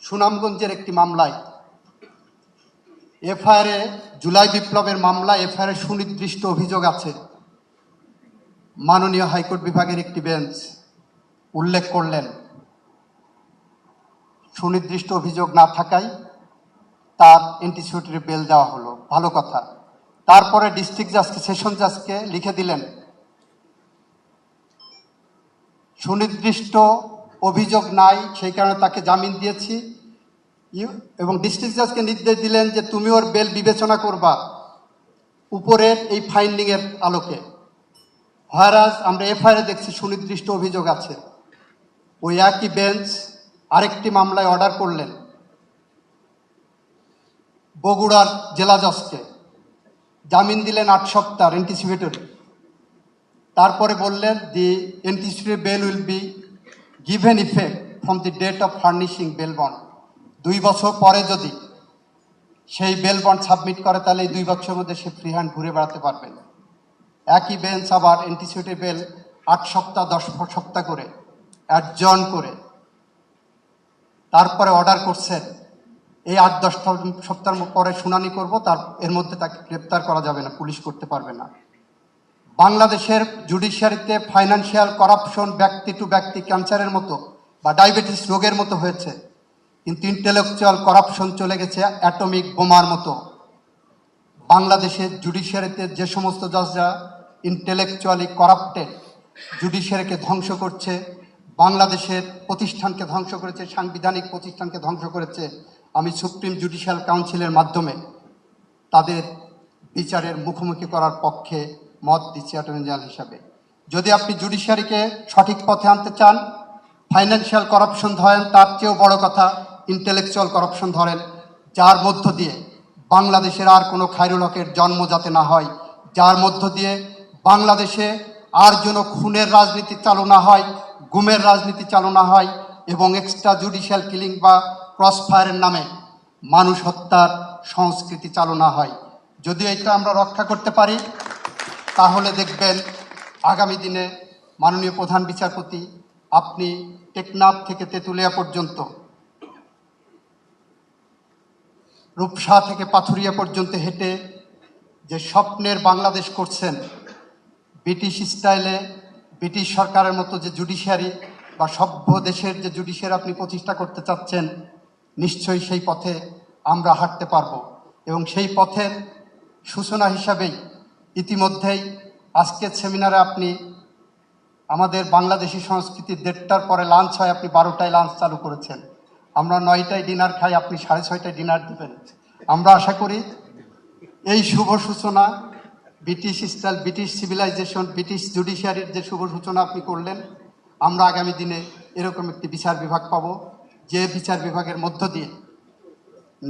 সুনামগঞ্জের একটি মামলায় এফআইআরে জুলাই বিপ্লবের মামলা এফআইআরে সুনির্দিষ্ট অভিযোগ আছে। মাননীয় হাইকোর্ট বিভাগের একটি বেঞ্চ উল্লেখ করলেন সুনির্দিষ্ট অভিযোগ না থাকায় তার অ্যান্টিসিকিউটরি বেল দেওয়া হলো, ভালো কথা। তারপরে ডিস্ট্রিক্ট জাজকে, সেশন জাজকে লিখে দিলেন সুনির্দিষ্ট অভিযোগ নাই, সেই কারণে তাকে জামিন দিয়েছি, এবং ডিস্ট্রিক্ট জাজকে নির্দেশ দিলেন যে তুমি ওর বেল বিবেচনা করবা উপরের এই ফাইন্ডিংয়ের আলোকে। হয়রাজ আমরা এফআইআরে দেখছি সুনির্দিষ্ট অভিযোগ আছে। ওই একই বেঞ্চ আরেকটি মামলায় অর্ডার করলেন বগুড়ার জেলা জজকে, জামিন দিলেন 8 সপ্তাহ অ্যান্টিসিপেটরি। তারপরে বললেন the anticipatory bail will be given effect from the date of furnishing bail bond. 2 বছর পরে যদি সেই বেল বন্ড সাবমিট করে তাহলে এই 2 বছরের মধ্যে সে ফ্রি হ্যান্ড ঘুরে বেড়াতে পারবে না। একই বেঞ্চ আবার অ্যান্টিসিপেটরি বেল 8 সপ্তাহ 10 সপ্তাহ করে অ্যাডজন করে তারপরে অর্ডার করছেন এই 8-10 সপ্তাহ পরে শুনানি করব, এর মধ্যে তাকে গ্রেপ্তার করা যাবে না, পুলিশ করতে পারবে না। বাংলাদেশের জুডিশিয়ারিতে ফাইন্যান্সিয়াল করাপশন ব্যক্তি টু ব্যক্তি ক্যান্সারের মতো বা ডায়াবেটিস রোগের মতো হয়েছে, কিন্তু ইন্টেলেকচুয়াল করাপশন চলে গেছে অ্যাটমিক বোমার মতো। বাংলাদেশের জুডিশিয়ারিতে যে সমস্ত জজরা ইন্টেলেকচুয়ালি করাপ্টেড, জুডিশিয়ারিকে ধ্বংস করছে, বাংলাদেশের প্রতিষ্ঠানকে ধ্বংস করেছে, সাংবিধানিক প্রতিষ্ঠানকে ধ্বংস করেছে, আমি সুপ্রিম জুডিশিয়াল কাউন্সিলের মাধ্যমে তাদের বিচারের মুখোমুখি করার পক্ষে মত দিচ্ছি অ্যাটর্নি জেনারেল হিসাবে। যদি আপনি জুডিশিয়ারিকে সঠিক পথে আনতে চান, ফাইন্যান্সিয়াল করাপশন ধরেন, তার চেয়েও বড় কথা ইন্টেলেকচুয়াল করাপশন ধরেন, যার মধ্য দিয়ে বাংলাদেশের আর কোনো খায়রুল হকের জন্ম যাতে না হয়, যার মধ্য দিয়ে বাংলাদেশে আর যেন খুনের রাজনীতি চালু না হয়, গুমের রাজনীতি চালু না হয়, এবং এক্সট্রা জুডিশিয়াল কিলিং বা ক্রস ফায়ারের নামে মানুষ হত্যার সংস্কৃতি চালু না হয়। যদি এটা আমরা রক্ষা করতে পারি তাহলে দেখবেন আগামী দিনে মাননীয় প্রধান বিচারপতি আপনি টেকনাফ থেকে তেঁতুলিয়া পর্যন্ত, রূপসা থেকে পাথুরিয়া পর্যন্ত হেঁটে যে স্বপ্নের বাংলাদেশ করছেন, ব্রিটিশ স্টাইলে ব্রিটিশ সরকারের মতো যে জুডিশিয়ারি বা সভ্য দেশের যে জুডিশিয়ারি আপনি প্রতিষ্ঠা করতে চাচ্ছেন, নিশ্চয়ই সেই পথে আমরা হাঁটতে পারব। এবং সেই পথের সূচনা হিসাবেই ইতিমধ্যেই আজকের সেমিনারে আপনি আমাদের বাংলাদেশি সংস্কৃতির 1:30টার পরে লাঞ্চ হয়, আপনি 12টায় লাঞ্চ চালু করেছেন। আমরা 9টায় ডিনার খাই, আপনি 6:30টায় ডিনার দেবেন। আমরা আশা করি এই শুভ সূচনা, British style, British civilization, British জুডিশিয়ারির যে শুভ সূচনা আপনি করলেন, আমরা আগামী দিনে এরকম একটি বিচার বিভাগ পাব, যে বিচার বিভাগের মধ্য দিয়ে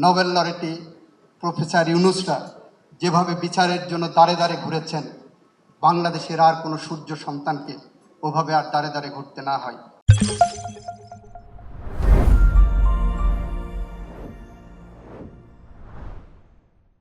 নোবেল লরেটি প্রফেসর ইউনুসরা যেভাবে বিচারের জন্য দাঁড়ে দাঁড়ে ঘুরেছেন, বাংলাদেশের আর কোনো সূর্য সন্তানকে ওভাবে আর দাঁড়ে দাঁড়ে ঘুরতে না হয়।